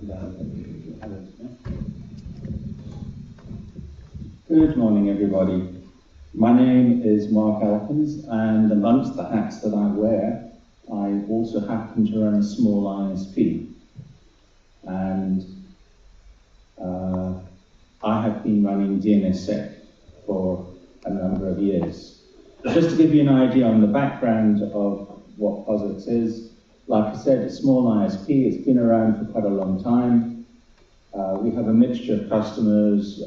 Good morning, everybody. My name is Mark Elkins, and amongst the hats that I wear, I also happen to run a small ISP. And I have been running DNSSEC for a number of years. Just to give you an idea on the background of what POSIX is, like I said, a small ISP. It's been around for quite a long time. We have a mixture of customers,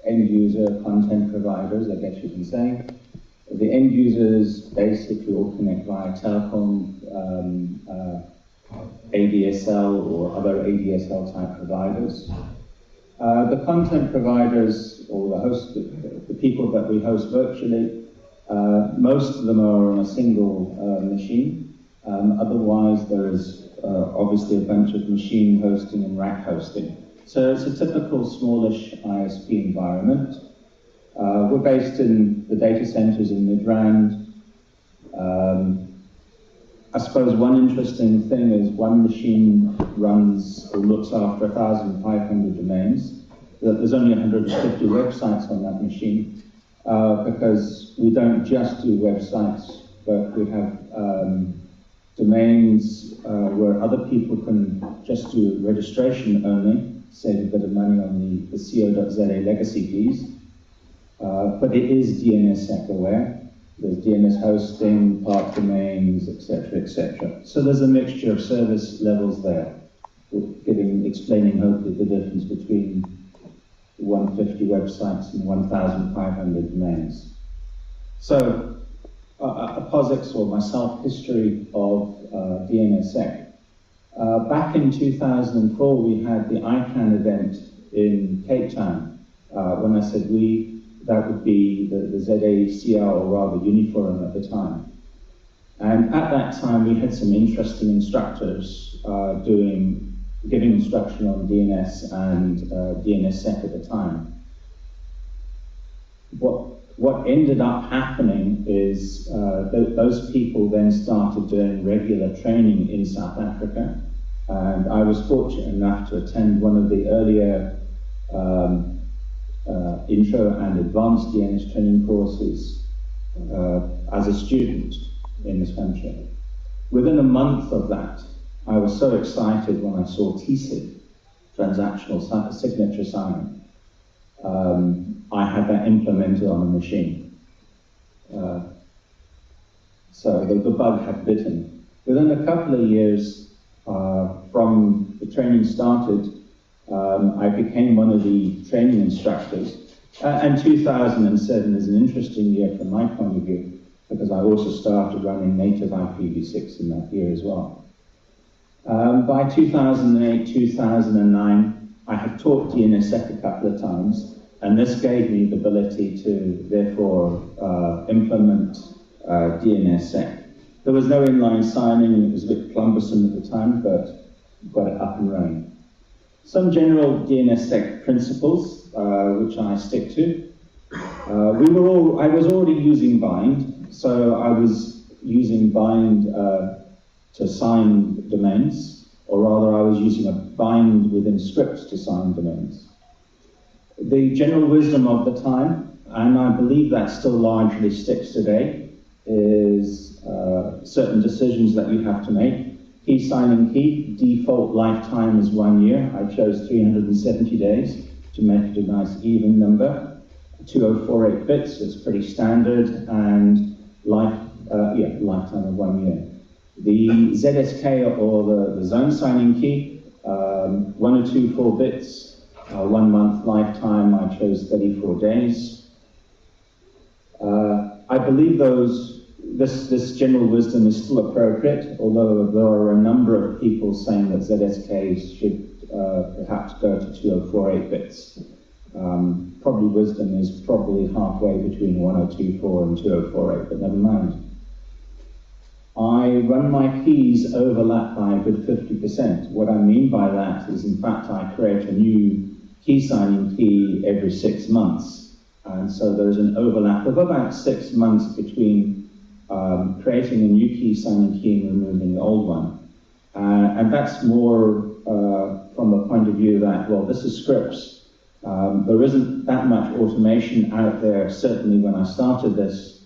end user, content providers, I guess you can say. The end users basically all connect via telecom, ADSL or other ADSL type providers. The content providers, or the people that we host virtually, most of them are on a single machine. Otherwise, there is obviously a bunch of machine hosting and rack hosting. So it's a typical smallish ISP environment. We're based in the data centers in Midrand. I suppose one interesting thing is one machine runs or looks after 1,500 domains. There's only 150 websites on that machine because we don't just do websites, but we have domains where other people can just do registration only, save a bit of money on the co.za legacy fees. But it is DNSSEC aware. There's DNS hosting, part domains, etc., etc. So there's a mixture of service levels there, explaining hopefully the difference between 150 websites and 1,500 domains. So a POSIX or myself history of DNSSEC. Back in 2004, we had the ICANN event in Cape Town. When I said we, that would be the ZACR, or rather Uniforum at the time. And at that time, we had some interesting instructors giving instruction on DNS and DNSSEC at the time. What ended up happening is those people then started doing regular training in South Africa, and I was fortunate enough to attend one of the earlier intro and advanced DNS training courses as a student in this country. Within a month of that, I was so excited when I saw TSIG, transactional signature signing. I had that implemented on a machine. So the bug had bitten. Within a couple of years from the training started, I became one of the training instructors. And 2007 is an interesting year from my point of view, because I also started running native IPv6 in that year as well. By 2008, 2009, I had taught DNSSEC a couple of times, and this gave me the ability to, therefore, implement DNSSEC. There was no inline signing, it was a bit cumbersome at the time, but got it up and running. Some general DNSSEC principles, which I stick to. I was already using bind, so I was using bind to sign domains, or rather I was using a bind within scripts to sign domains. The general wisdom of the time, and I believe that still largely sticks today, is certain decisions that you have to make. Key signing key, default lifetime is 1 year. I chose 370 days to make it a nice even number. 2048 bits, it's pretty standard, and lifetime of 1 year. The ZSK, or the zone signing key, 1024 bits, 1 month lifetime, I chose 34 days. I believe this general wisdom is still appropriate, although there are a number of people saying that ZSKs should perhaps go to 2048 bits. Probably wisdom is probably halfway between 1024 and 2048, but never mind. I run my keys overlap by a good 50%. What I mean by that is, in fact, I create a new key signing key every 6 months. And so there's an overlap of about 6 months between creating a new key signing key and removing the old one. And that's more from the point of view that, well, this is scripts. There isn't that much automation out there, certainly when I started this,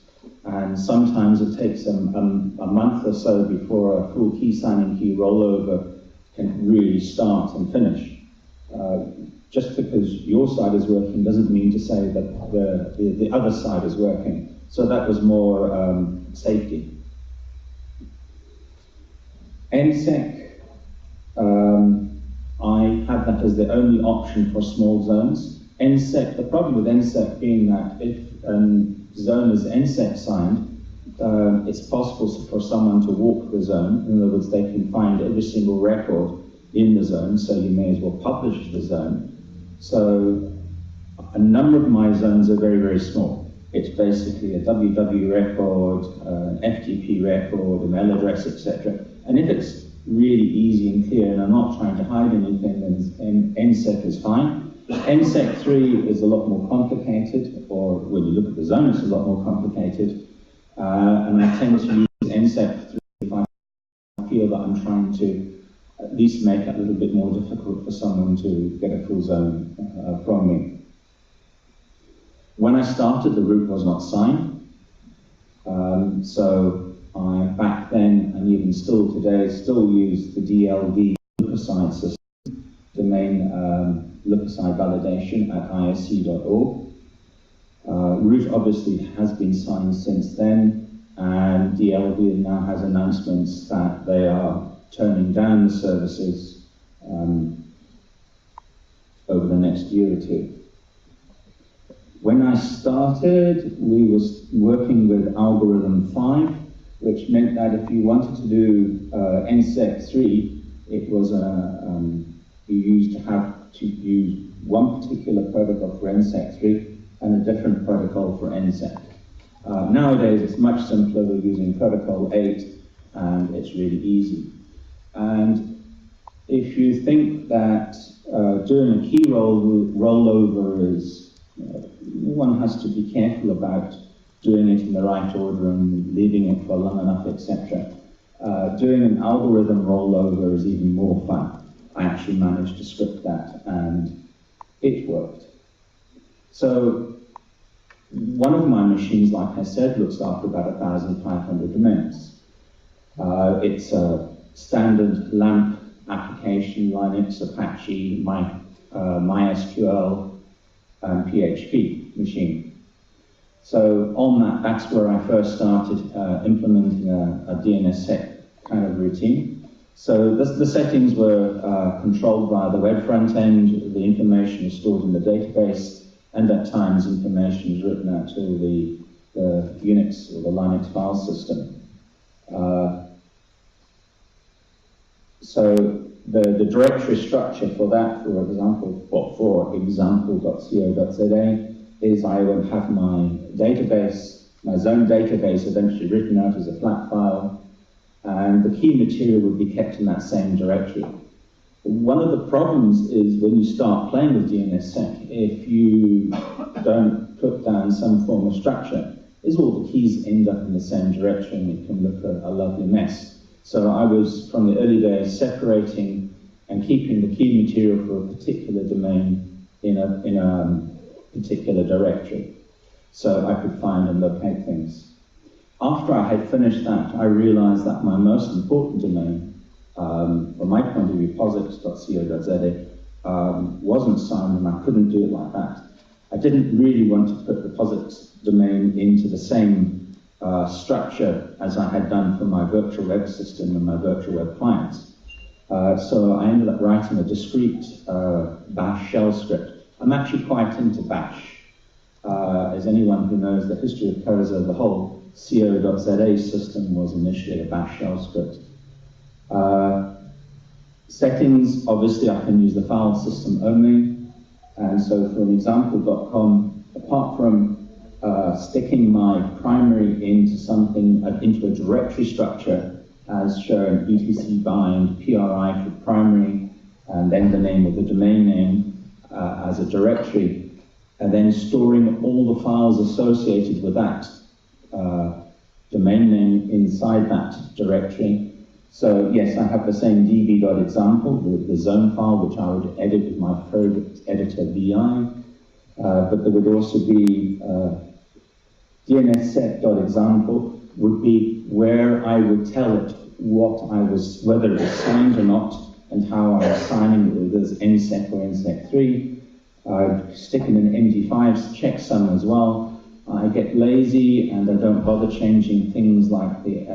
and sometimes it takes a month or so before a full key signing key rollover can really start and finish. Just because your side is working doesn't mean to say that the other side is working. So that was more safety. NSEC, I had that as the only option for small zones. NSEC, the problem with NSEC being that if a zone is NSEC signed, it's possible for someone to walk the zone. In other words, they can find every single record in the zone, so you may as well publish the zone. So a number of my zones are very, very small. It's basically a WW record, an FTP record, a mail address, etc. And if it's really easy and clear and I'm not trying to hide anything, then NSEC is fine. NSEC 3 is a lot more complicated, or when you look at the zone, it's a lot more complicated. And I tend to use NSEC 3 if I feel that I'm trying to at least make it a little bit more difficult for someone to get a full zone from me. When I started, the root was not signed. So I, back then, and even still today, still use the DLD look-aside system, domain look-aside validation at isc.org. Root obviously has been signed since then, and DLD now has announcements that they are turning down the services over the next year or two. When I started, we were working with algorithm 5, which meant that if you wanted to do NSEC 3, it was you used to have to use one particular protocol for NSEC 3 and a different protocol for NSEC. Nowadays, it's much simpler. We're using protocol 8, and it's really easy. And if you think that doing a key rollover is, one has to be careful about doing it in the right order and leaving it for long enough, etc. Doing an algorithm rollover is even more fun. I actually managed to script that, and it worked. So one of my machines, like I said, looks after about 1,500 domains. It's a standard LAMP application, Linux, Apache, MySQL, and PHP machine. So on that, that's where I first started implementing a DNSSEC kind of routine. So the settings were controlled by the web front end. The information is stored in the database, and at times information is written out to the Unix or the Linux file system. So the directory structure for that, for example, for example.co.za, is I would have my database, my zone database eventually written out as a flat file, and the key material would be kept in that same directory. One of the problems is when you start playing with DNSSEC, if you don't put down some form of structure, is all the keys end up in the same direction, and it can look a lovely mess. So I was, from the early days, separating and keeping the key material for a particular domain in a particular directory, so I could find and locate things. After I had finished that, I realized that my most important domain, from my point of view, posix.co.za, wasn't signed, and I couldn't do it like that. I didn't really want to put the POSIX domain into the same structure as I had done for my virtual web system and my virtual web clients. So I ended up writing a discrete bash shell script. I'm actually quite into bash. As anyone who knows the history of Cursor, the whole co.za system was initially a bash shell script. Settings, obviously I can use the file system only. And so for an example.com, apart from sticking my primary into something, into a directory structure, as shown etc bind PRI for primary, and then the name of the domain name as a directory, and then storing all the files associated with that domain name inside that directory. So yes, I have the same db.example, the zone file, which I would edit with my project editor VI, but there would also be DNSSEC.example would be where I would tell it whether it was signed or not, and how I was signing it, whether it's NSEC or NSEC3. I'd stick in an MD5 checksum as well. I get lazy and I don't bother changing things like the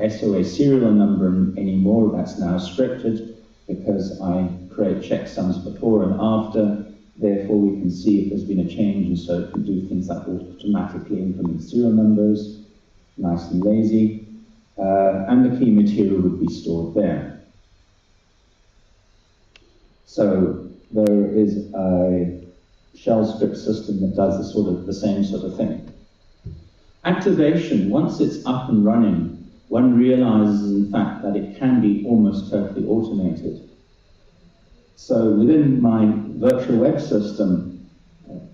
SOA serial number anymore. That's now scripted because I create checksums before and after. Therefore, we can see if there's been a change, and so it can do things like automatically implement serial numbers. Nice and lazy. And the key material would be stored there. So there is a shell script system that does the same sort of thing. Activation, once it's up and running, one realizes in fact that it can be almost totally automated. So within my virtual web system,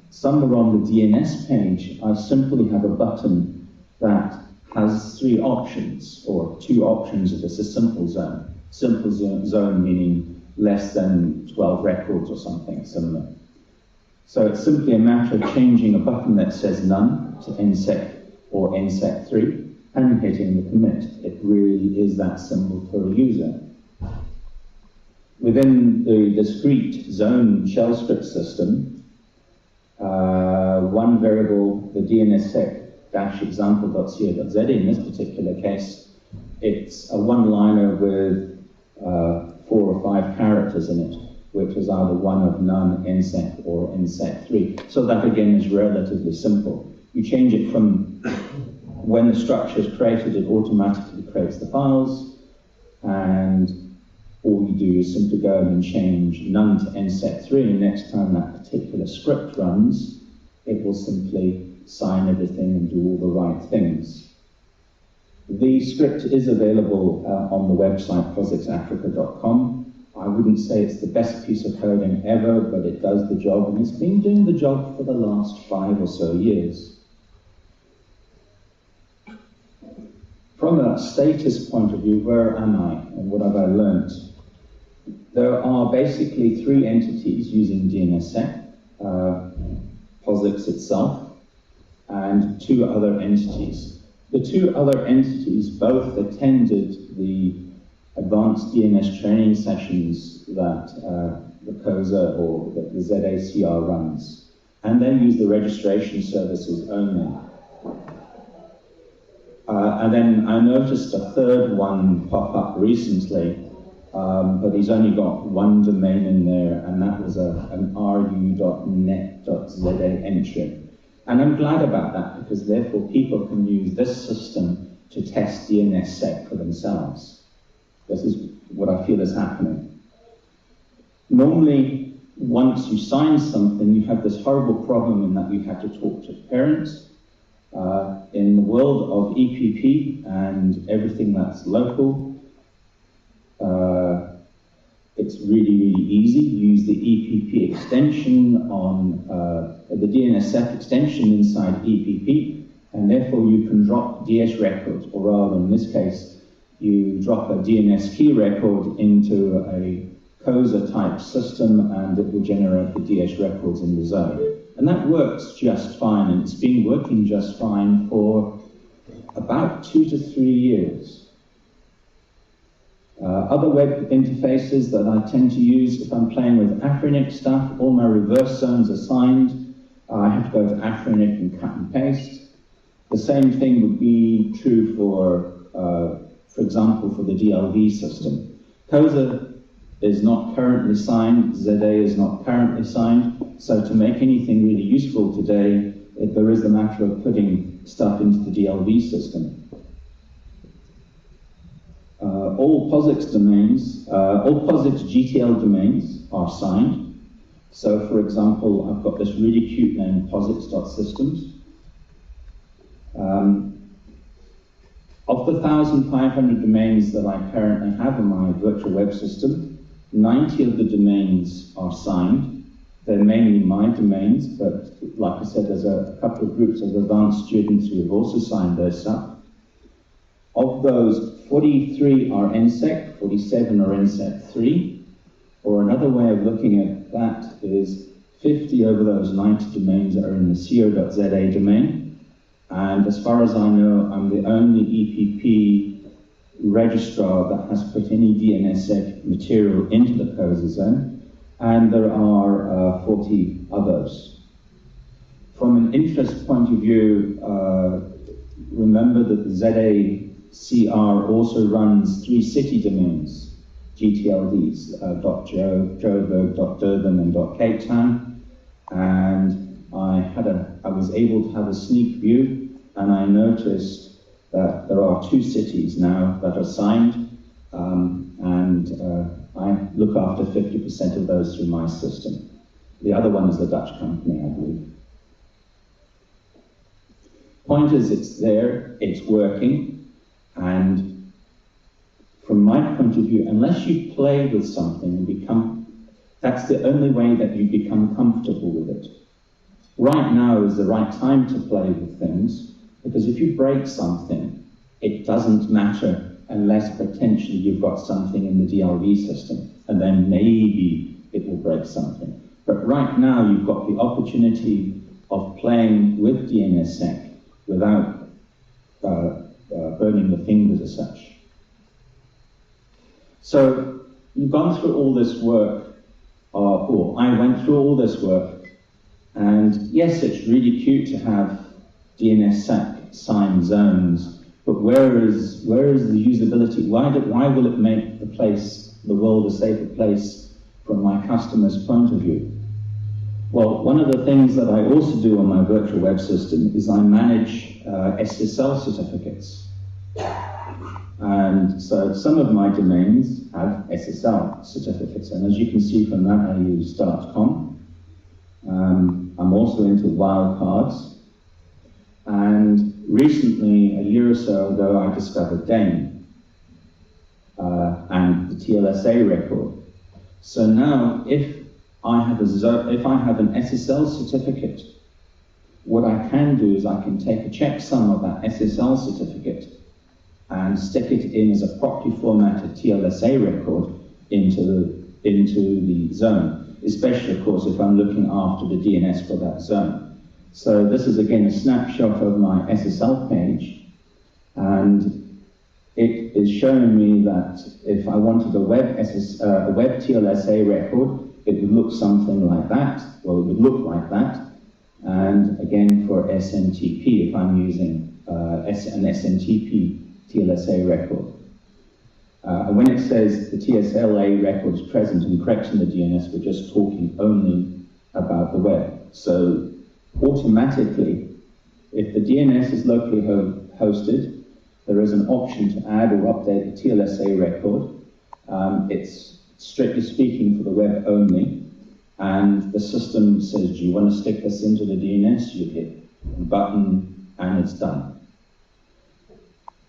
somewhere on the DNS page, I simply have a button that has 3 options, or 2 options if it's a simple zone. Simple zone meaning less than 12 records or something similar. So it's simply a matter of changing a button that says none to NSEC or NSEC3 and hitting the commit. It really is that simple for a user. Within the discrete zone shell script system, one variable, the DNSSEC-example.co.za in this particular case, it's a one-liner with 4 or 5 characters in it, which is either one of none, NSEC or NSEC3. So that again is relatively simple. You change it from when the structure is created, it automatically creates the files, and all you do is simply go and change none to NSEC3, and next time that particular script runs, it will simply sign everything and do all the right things. The script is available on the website POSIXAfrica.com. I wouldn't say it's the best piece of coding ever, but it does the job, and it's been doing the job for the last 5 or so years. From a status point of view, where am I and what have I learned? There are basically 3 entities using DNSSEC, POSIX itself, and 2 other entities. The 2 other entities both attended the advanced DNS training sessions that the COSA or the ZACR runs, and they use the registration services only. And then I noticed a 3rd one pop up recently, but he's only got 1 domain in there, and that was an ru.net.za entry. And I'm glad about that, because therefore people can use this system to test DNSSEC for themselves. This is what I feel is happening. Normally, once you sign something, you have this horrible problem in that you have to talk to parents. In the world of EPP and everything that's local, it's really, really easy. Use the EPP extension on the DNSSEC extension inside EPP, and therefore you can drop DS records, or rather in this case, you drop a DNS key record into a COSA type system, and it will generate the DS records in the zone. And that works just fine, and it's been working just fine for about 2 to 3 years. Other web interfaces that I tend to use, if I'm playing with Afrinic stuff, all my reverse zones are signed. I have to go to Afrinic and cut and paste. The same thing would be true for example, for the DLV system. COSA is not currently signed, ZA is not currently signed, so to make anything really useful today, there is the matter of putting stuff into the DLV system. All POSIX domains, all POSIX GTL domains are signed. So for example, I've got this really cute name, posix.systems. Of the 1,500 domains that I currently have in my virtual web system, 90 of the domains are signed. They're mainly my domains, but like I said, there's a couple of groups of advanced students who have also signed their stuff. Of those, 43 are NSEC, 47 are NSEC 3, or another way of looking at that is 50 over those 90 domains are in the co.za domain, and as far as I know, I'm the only EPP registrar that has put any DNSSEC material into the COSA zone, and there are 40 others. From an interest point of view, remember that the ZACR also runs 3 city domains, GTLDs, .Joburg, .Durban, and .Cape Town, and I was able to have a sneak view, and I noticed that there are 2 cities now that are signed, and I look after 50% of those through my system. The other one is the Dutch company, I believe. Point is, it's there, it's working, and from my point of view, unless you play with something and that's the only way that you become comfortable with it. Right now is the right time to play with things, because if you break something, it doesn't matter unless potentially you've got something in the DLV system, and then maybe it will break something. But right now, you've got the opportunity of playing with DNSSEC without burning the fingers as such. So you've gone through all this work, or I went through all this work, and yes, it's really cute to have DNSSEC signed zones, but where is the usability? Why will it make the world a safer place from my customer's point of view? Well, one of the things that I also do on my virtual web system is I manage SSL certificates. And so some of my domains have SSL certificates, and as you can see from that, I use .com. I'm also into wildcards, and recently, a year or so ago, I discovered DAME and the TLSA record. So now, if I have an SSL certificate, what I can do is I can take a checksum of that SSL certificate and stick it in as a properly formatted TLSA record into the zone, especially, of course, if I'm looking after the DNS for that zone. So this is, again, a snapshot of my SSL page, and it is showing me that if I wanted a web TLSA record, it would look something like that. Well, it would look like that. And again, for SMTP, if I'm using an SMTP TLSA record. And when it says the TSLA record is present and correct in the DNS, we're just talking only about the web. So automatically, if the DNS is locally hosted, there is an option to add or update the TLSA record. It's strictly speaking for the web only, and the system says, do you want to stick this into the DNS? You hit a button and it's done.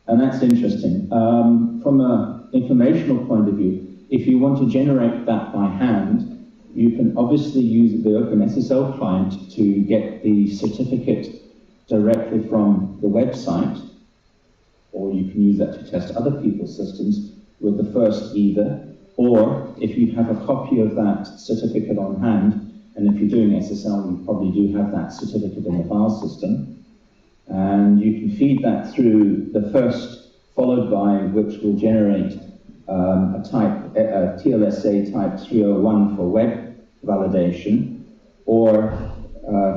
And that's interesting. From an informational point of view, if you want to generate that by hand, you can obviously use the OpenSSL client to get the certificate directly from the website, or you can use that to test other people's systems with the first either. Or if you have a copy of that certificate on hand, and if you're doing SSL, you probably do have that certificate in the file system, and you can feed that through the first, followed by which will generate a TLSA type 301 for web validation, or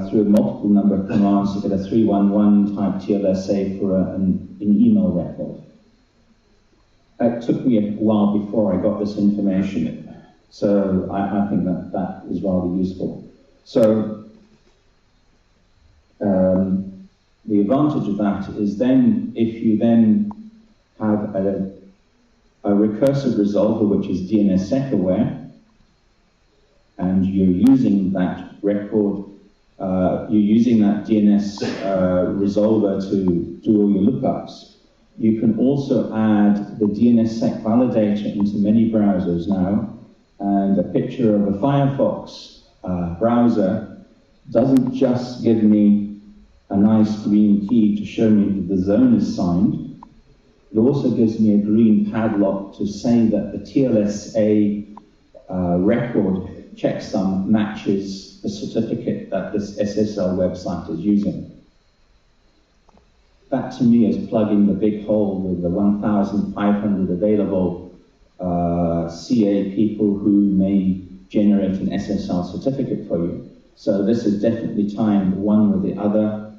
through a multiple number of commands to get a 311 type TLSA for an email record. It took me a while before I got this information, so I think that is rather useful. So the advantage of that is then, if you then have a recursive resolver which is DNSSEC aware, and you're using that record, you're using that DNS resolver to do all your lookups. You can also add the DNSSEC validator into many browsers now, and a picture of a Firefox browser doesn't just give me a nice green key to show me that the zone is signed. It also gives me a green padlock to say that the TLSA record checksum matches the certificate that this SSL website is using. That to me is plugging the big hole with the 1,500 available CA people who may generate an SSL certificate for you. So this is definitely tying one with the other,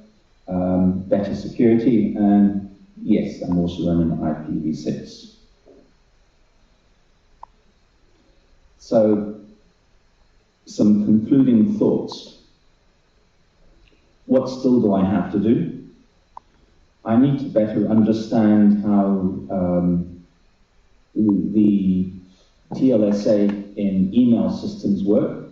better security, and yes, I'm also running IPv6. So, some concluding thoughts. What still do I have to do? I need to better understand how the TLSA in email systems work.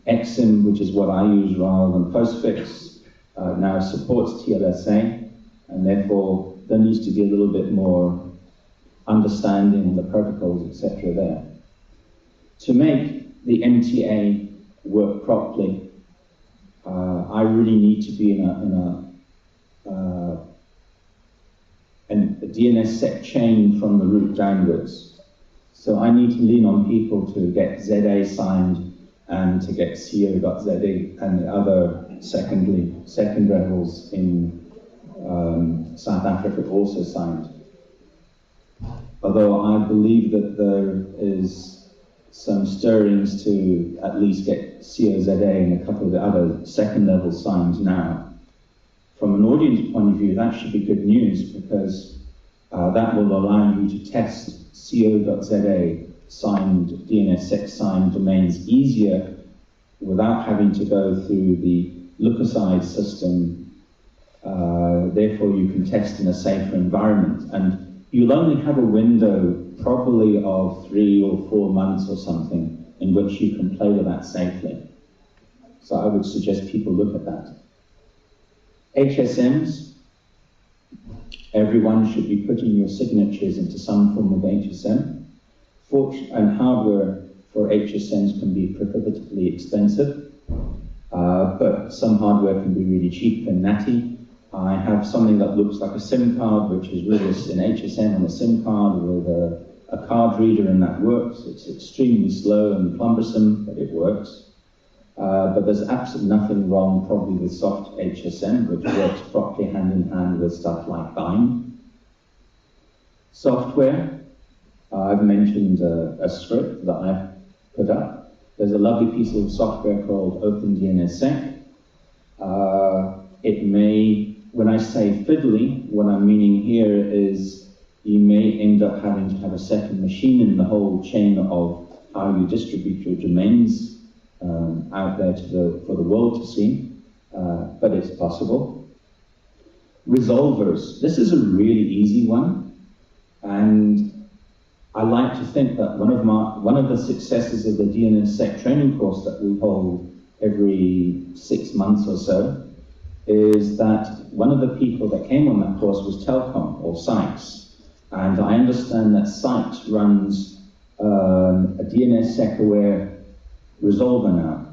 Exim, which is what I use rather than Postfix, now supports TLSA, and therefore there needs to be a little bit more understanding of the protocols, etc. there. To make the MTA work properly, I really need to be in a DNSSEC chain from the root downwards. So I need to lean on people to get ZA signed and to get co.za and the other second levels in South Africa also signed. Although I believe that there is some stirrings to at least get COZA and a couple of the other second level signs now. From an audience point of view, that should be good news, because that will allow you to test co.za signed, DNSSEC signed domains easier without having to go through the look-aside system. Therefore, you can test in a safer environment. And you'll only have a window probably of 3 or 4 months or something in which you can play with that safely. So I would suggest people look at that. HSMs, everyone should be putting your signatures into some form of HSM. And hardware for HSMs can be prohibitively expensive, but some hardware can be really cheap and natty. I have something that looks like a SIM card, which is really an HSM on a SIM card with a card reader, and that works. It's extremely slow and cumbersome, but it works. But there's absolutely nothing wrong probably with soft HSM, which works properly hand in hand with stuff like Bind. Software, I've mentioned a script that I've put up. There's a lovely piece of software called OpenDNSSEC. It may, when I say fiddly, what I'm meaning here is you may end up having to have a second machine in the whole chain of how you distribute your domains out there for the world to see, but it's possible. Resolvers. This is a really easy one, and I like to think that one of the successes of the DNSSEC training course that we hold every 6 months or so is that one of the people that came on that course was Telkom, or Sykes, and I understand that Sykes runs a DNSSEC-aware resolver now.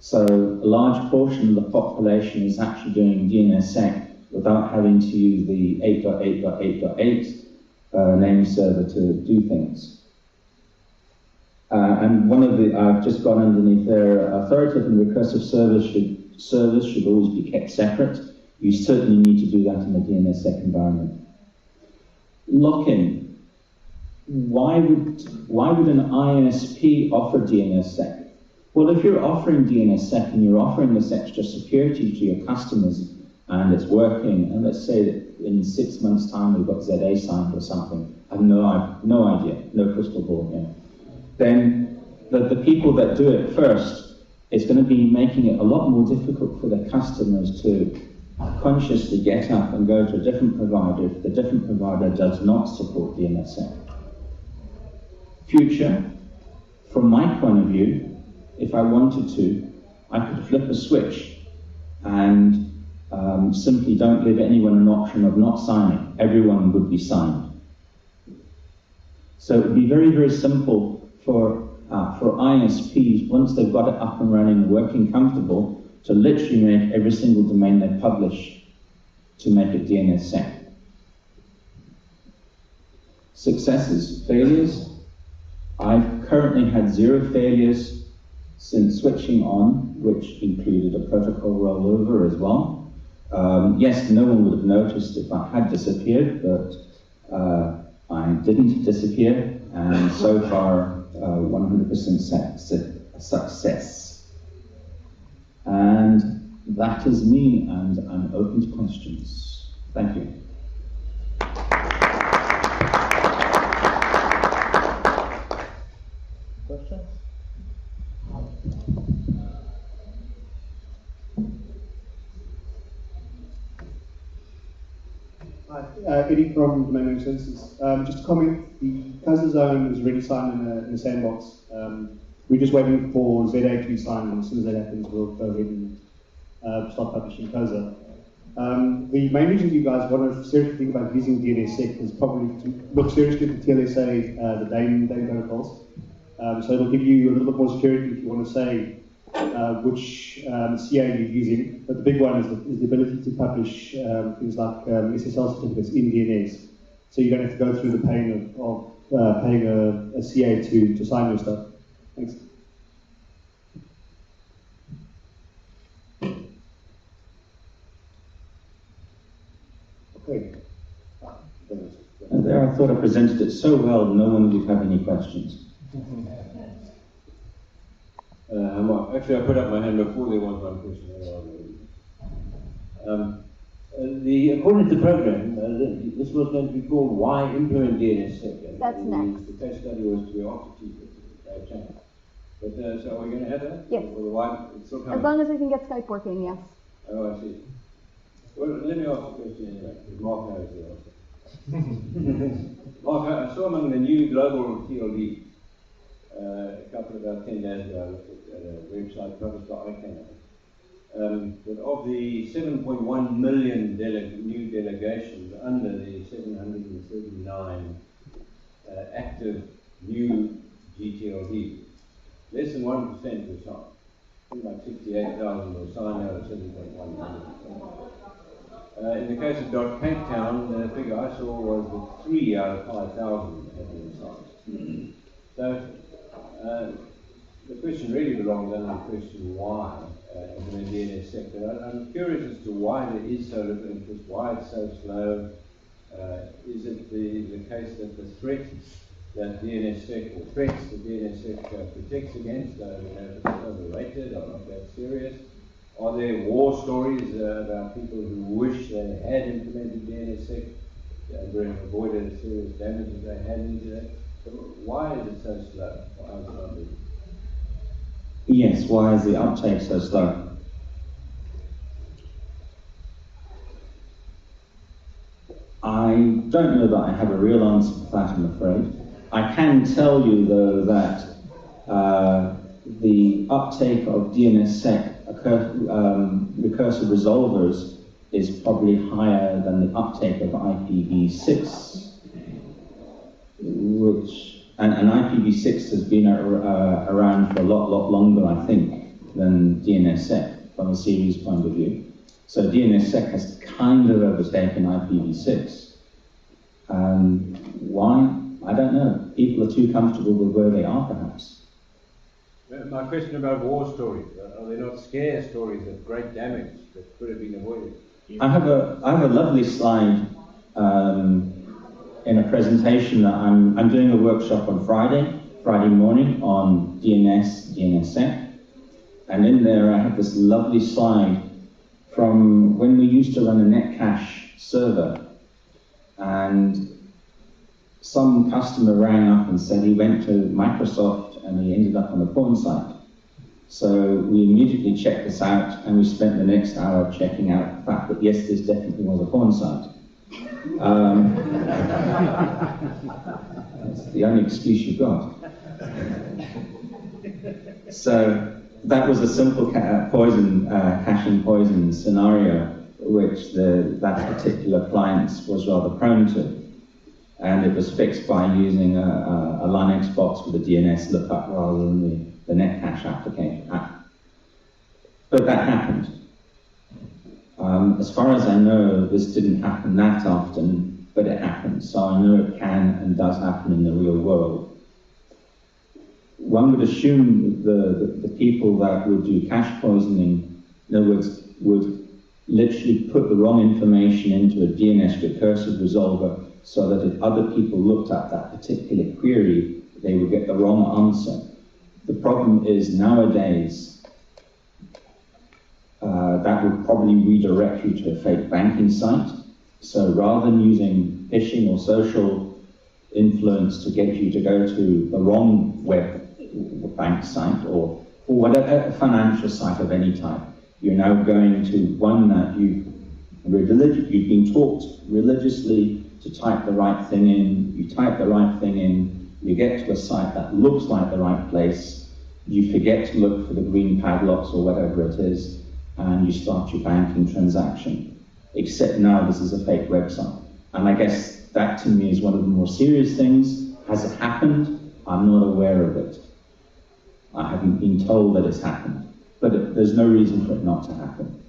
So a large portion of the population is actually doing DNSSEC without having to use the 8.8.8.8 name server to do things. And I've just gone underneath there, authoritative and recursive service should always be kept separate. You certainly need to do that in a DNSSEC environment. Lock-in. Why would an ISP offer DNSSEC? Well, if you're offering DNSSEC and you're offering this extra security to your customers and it's working, and let's say that in 6 months' time we've got ZA signed or something, I have no idea, no crystal ball here, then the people that do it first, it's going to be making it a lot more difficult for the customers to consciously get up and go to a different provider if the different provider does not support DNSSEC. Future, from my point of view, if I wanted to, I could flip a switch and simply don't give anyone an option of not signing. Everyone would be signed. So it would be very, very simple for ISPs, once they've got it up and running and working comfortable, to literally make every single domain they publish to make it DNSSEC. Successes, failures. I've currently had 0 failures since switching on, which included a protocol rollover as well. Yes, no one would have noticed if I had disappeared, but I didn't disappear, and so far 100% success. And that is me, and I'm open to questions. Thank you. Questions? Hi, Eddie from Domain Name Services. Just a comment, the cursor zone is already signed in a sandbox. We're just waiting for Z8 to be signed, and as soon as that happens, we'll go ahead and start publishing cursor. The main reason you guys want to seriously think about using DNSSEC is probably to look seriously at the TLSA, the DAME protocols. So it'll give you a little bit more security if you want to say which CA you're using. But the big one is the ability to publish things like SSL certificates in DNS. So you don't have to go through the pain of paying a CA to sign your stuff. Thanks. Okay. And there, I thought I presented it so well, no one would have any questions. Actually, I put up my hand before there was one question. According to the program, this was going to be called Why Implement DNSSEC. That's next. The case study was to be after change. But so are we going to have that? Yes. Or why, it's still coming? As long as we can get Skype working, yes. Oh, I see. Well, let me ask the question anyway, because Mark knows the answer. Mark, I saw among the new global TLD, a couple about 10 days ago, I looked at a website published by ICANN, that of the 7.1 million new delegations under the 739 active new GTLD, less than 1% were signed. Something like 68,000 were signed out of 7.1 million. In the case of Cape Town, the figure I saw was that 3 out of 5,000 had been signed. So the question really belongs under the question why in the DNSSEC. But I'm curious as to why there is so little interest, why it's so slow. Is it the case that the threat that DNSSEC, or threats that DNSSEC protects against, it's overrated or not that serious? Are there war stories about people who wish they had implemented DNSSEC and would have avoided serious damage if they hadn't? So why is it so slow? Why is it not moving? Yes, why is the uptake so slow? I don't know that I have a real answer for that, I'm afraid. I can tell you, though, that the uptake of DNSSEC recursive resolvers is probably higher than the uptake of IPv6, and IPv6 has been around for a lot longer, I think, than DNSSEC from a series point of view. So DNSSEC has kind of overtaken IPv6. Why? I don't know. People are too comfortable with where they are, perhaps. My question about war stories, are they not scare stories of great damage that could have been avoided? I have a lovely slide in a presentation that I'm doing a workshop on Friday morning on DNSSEC, and in there I have this lovely slide from when we used to run a netcache server, and some customer rang up and said he went to Microsoft and he ended up on a porn site. So we immediately checked this out, and we spent the next hour checking out the fact that yes, this definitely was a porn site. That's the only excuse you've got. So that was a simple caching poison scenario, which that particular client was rather prone to. And it was fixed by using a Linux box with a DNS lookup rather than the netcache application. But that happened. As far as I know, this didn't happen that often, but it happens. So I know it can and does happen in the real world. One would assume the people that would do cache poisoning, in other words, would literally put the wrong information into a DNS recursive resolver so that if other people looked at that particular query, they would get the wrong answer. The problem is nowadays, that would probably redirect you to a fake banking site. So rather than using phishing or social influence to get you to go to the wrong web bank site or whatever, a financial site of any type, you're now going to one that you've been taught religiously to type the right thing in. You type the right thing in, you get to a site that looks like the right place, you forget to look for the green padlocks or whatever it is, and you start your banking transaction. Except now this is a fake website. And I guess that to me is one of the more serious things. Has it happened? I'm not aware of it. I haven't been told that it's happened. But there's no reason for it not to happen.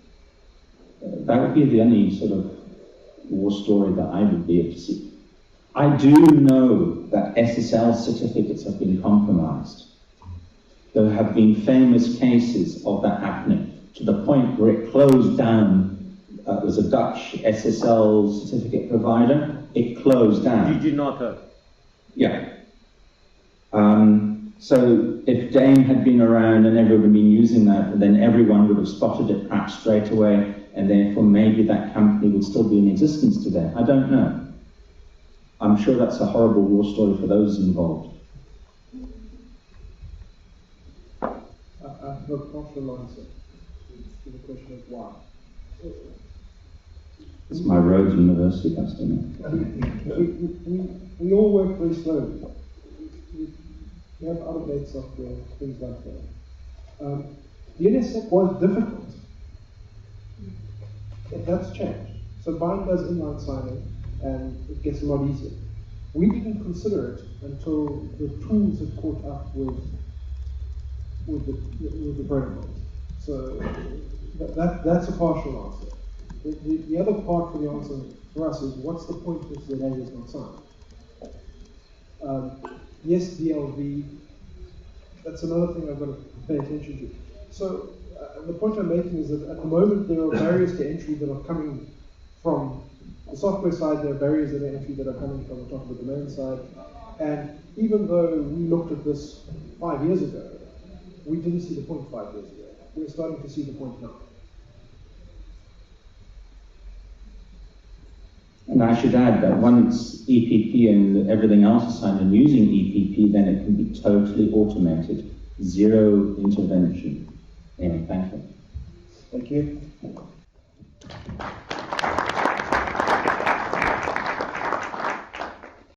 That would be the only sort of war story that I would be able to see. I do know that SSL certificates have been compromised. There have been famous cases of that happening, to the point where it closed down. It was a Dutch SSL certificate provider. It closed down. Did you not know? Yeah. So if Dame had been around and everyone had been using that, then everyone would have spotted it perhaps straight away, and therefore maybe that company would still be in existence today. I don't know. I'm sure that's a horrible war story for those involved. I have a partial answer to the question of why. It's my Rhodes University customer. We all work very slowly. We have out-of-date software, things like that. DNSSEC was difficult. That's changed. So Bind does inline signing, and it gets a lot easier. We didn't consider it until the tools had caught up with the protocols. So that's a partial answer. The other part for the answer for us is, what's the point if the data is not signed? Yes, DLV, that's another thing I've got to pay attention to. So the point I'm making is that at the moment there are barriers to entry that are coming from the software side, there are barriers to entry that are coming from the top of the domain side. And even though we looked at this 5 years ago, we didn't see the point 5 years ago. We're starting to see the point now. And I should add that once EPP and everything else is signed and using EPP, then it can be totally automated. Zero intervention. Anyway, thank you. Thank you.